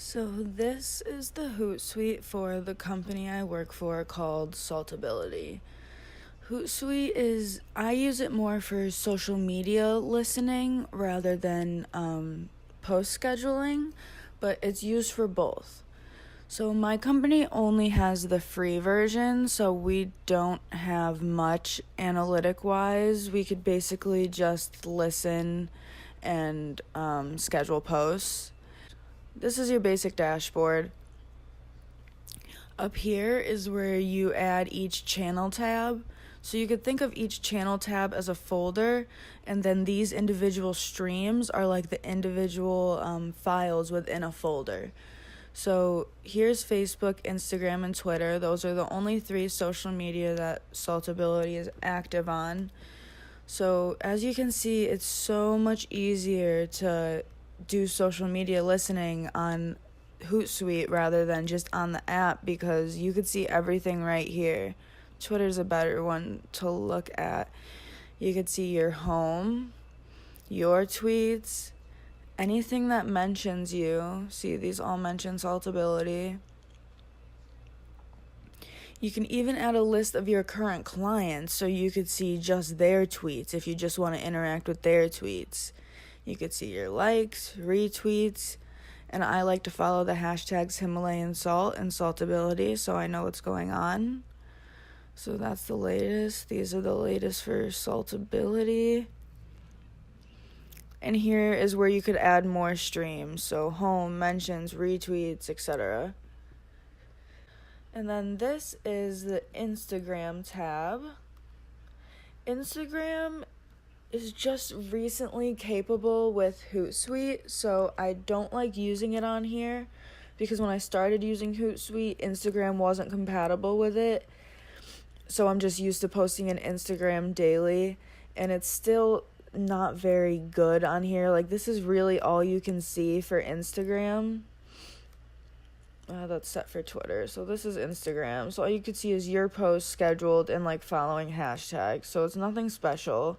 So this is the Hootsuite for the company I work for called Saltability. Hootsuite I use it more for social media listening rather than post scheduling, but it's used for both. So my company only has the free version, so we don't have much analytic wise. We could basically just listen and schedule posts. This is your basic dashboard. Up here is where you add each channel tab. So you could think of each channel tab as a folder, and then these individual streams are like the individual files within a folder. So here's Facebook, Instagram, and Twitter. Those are the only 3 social media that Saltability is active on. So as you can see, it's so much easier to do social media listening on Hootsuite rather than just on the app because you could see everything right here. Twitter's a better one to look at. You could see your home, your tweets, anything that mentions you. See, these all mention Saltability. You can even add a list of your current clients so you could see just their tweets if you just want to interact with their tweets. You could see your likes, retweets, and I like to follow the hashtags Himalayan Salt and Saltability so I know what's going on. So that's the latest. These are the latest for Saltability. And here is where you could add more streams. So home, mentions, retweets, etc. And then this is the Instagram tab. Instagram is just recently capable with Hootsuite, so I don't like using it on here because when I started using Hootsuite, Instagram wasn't compatible with it. So I'm just used to posting an Instagram daily, and it's still not very good on here. Like, this is really all you can see for Instagram. That's set for Twitter. So this is Instagram. So all you could see is your post scheduled and like following hashtags. So it's nothing special.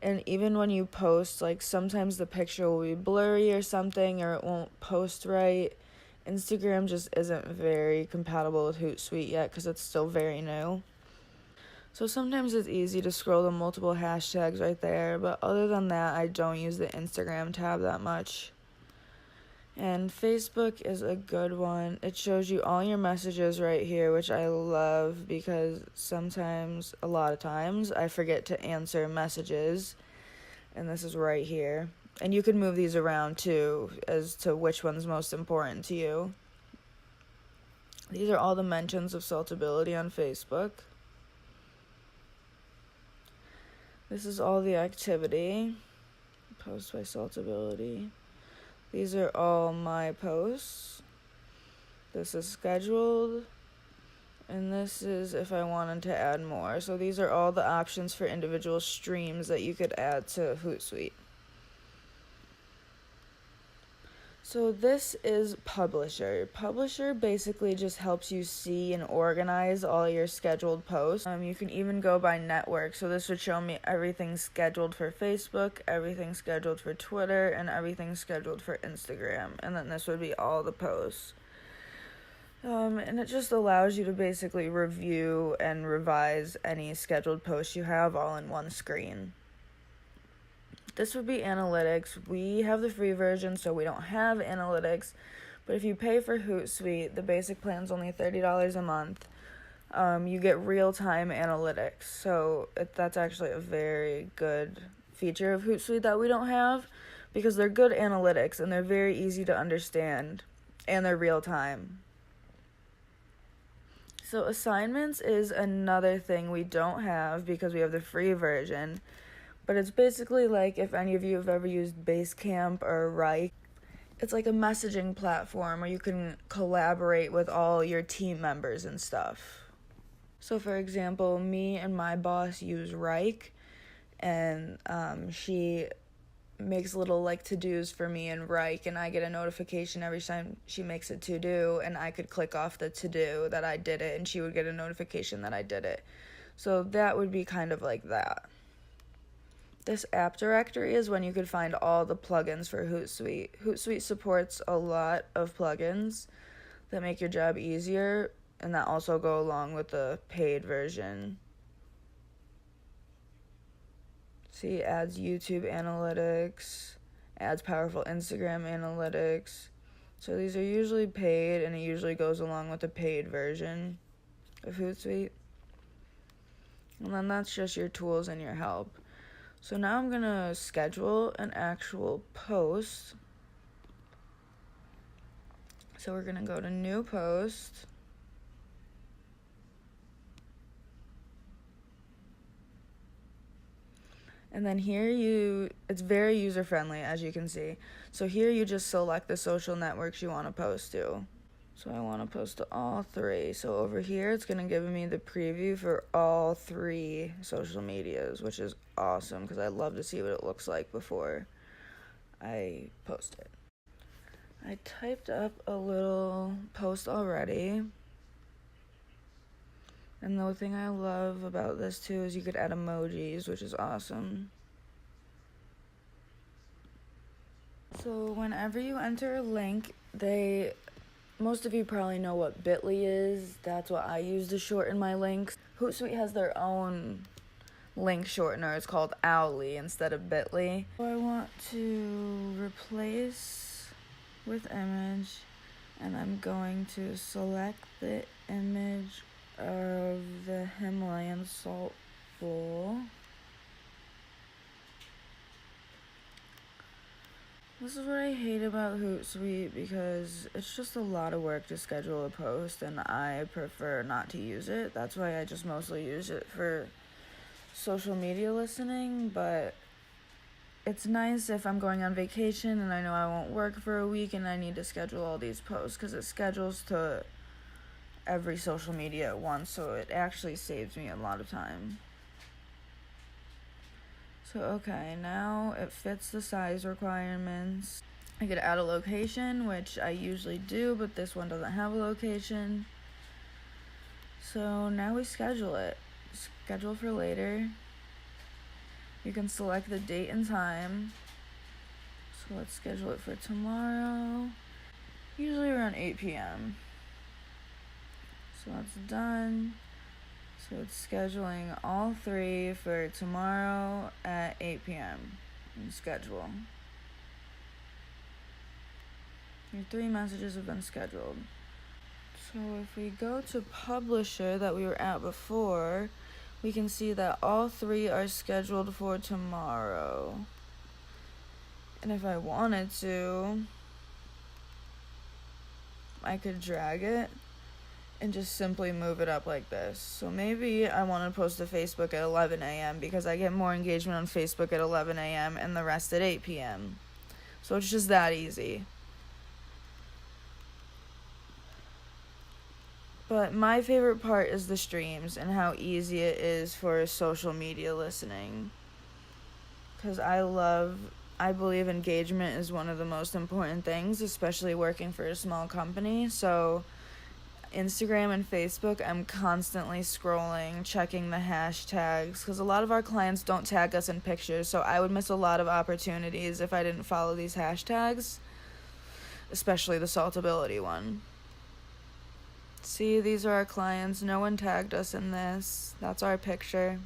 And even when you post, like sometimes the picture will be blurry or something, or it won't post right. Instagram just isn't very compatible with Hootsuite yet because it's still very new. So sometimes it's easy to scroll to multiple hashtags right there, but other than that, I don't use the Instagram tab that much. And Facebook is a good one. It shows you all your messages right here, which I love because sometimes, a lot of times, I forget to answer messages. And this is right here. And you can move these around too as to which one's most important to you. These are all the mentions of Saltability on Facebook. This is all the activity. Post by Saltability. These are all my posts. This is scheduled. And this is if I wanted to add more. So these are all the options for individual streams that you could add to Hootsuite. So this is Publisher. Publisher basically just helps you see and organize all your scheduled posts. You can even go by network. So this would show me everything scheduled for Facebook, everything scheduled for Twitter, and everything scheduled for Instagram. And then this would be all the posts. And it just allows you to basically review and revise any scheduled posts you have all in one screen. This would be analytics. We have the free version, so we don't have analytics. But if you pay for Hootsuite, the basic plan's only $30 a month. You get real-time analytics. So that's actually a very good feature of Hootsuite that we don't have because they're good analytics and they're very easy to understand and they're real-time. So assignments is another thing we don't have because we have the free version. But it's basically like if any of you have ever used Basecamp or Wrike, it's like a messaging platform where you can collaborate with all your team members and stuff. So for example, me and my boss use Wrike, and she makes little like to-dos for me in Wrike, and I get a notification every time she makes a to-do, and I could click off the to-do that I did it, and she would get a notification that I did it. So that would be kind of like that. This app directory is when you could find all the plugins for Hootsuite. Hootsuite supports a lot of plugins that make your job easier, and that also go along with the paid version. See, adds YouTube analytics, adds powerful Instagram analytics. So these are usually paid, and it usually goes along with the paid version of Hootsuite. And then that's just your tools and your help. So now I'm going to schedule an actual post. So we're going to go to New Post. And then here it's very user-friendly, as you can see. So here you just select the social networks you want to post to. So I want to post to all 3. So over here, it's going to give me the preview for all 3 social medias, which is awesome because I love to see what it looks like before I post it. I typed up a little post already. And the thing I love about this too is you could add emojis, which is awesome. So whenever you enter a link, most of you probably know what Bitly is. That's what I use to shorten my links. Hootsuite has their own link shortener. It's called Owly instead of Bitly. So I want to replace with image, and I'm going to select the image of the Himalayan salt bowl. This is what I hate about Hootsuite because it's just a lot of work to schedule a post, and I prefer not to use it. That's why I just mostly use it for social media listening, but it's nice if I'm going on vacation and I know I won't work for a week and I need to schedule all these posts because it schedules to every social media at once, so it actually saves me a lot of time. So okay, now it fits the size requirements. I could add a location, which I usually do, but this one doesn't have a location. So now we schedule it. Schedule for later. You can select the date and time. So let's schedule it for tomorrow, usually around 8 p.m. So that's done. So it's scheduling all 3 for tomorrow at 8 p.m. and schedule. Your 3 messages have been scheduled. So if we go to Publisher that we were at before, we can see that all 3 are scheduled for tomorrow. And if I wanted to, I could drag it and just simply move it up like this. So maybe I want to post to Facebook at 11 a.m. because I get more engagement on Facebook at 11 a.m. and the rest at 8 p.m. So it's just that easy. But my favorite part is the streams and how easy it is for social media listening. Because I believe engagement is one of the most important things, especially working for a small company. So Instagram and Facebook, I'm constantly scrolling, checking the hashtags, because a lot of our clients don't tag us in pictures, so I would miss a lot of opportunities if I didn't follow these hashtags, especially the saltability one. See, these are our clients. No one tagged us in this. That's our picture.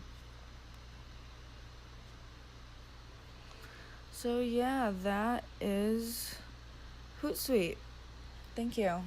So yeah, that is Hootsuite. Thank you.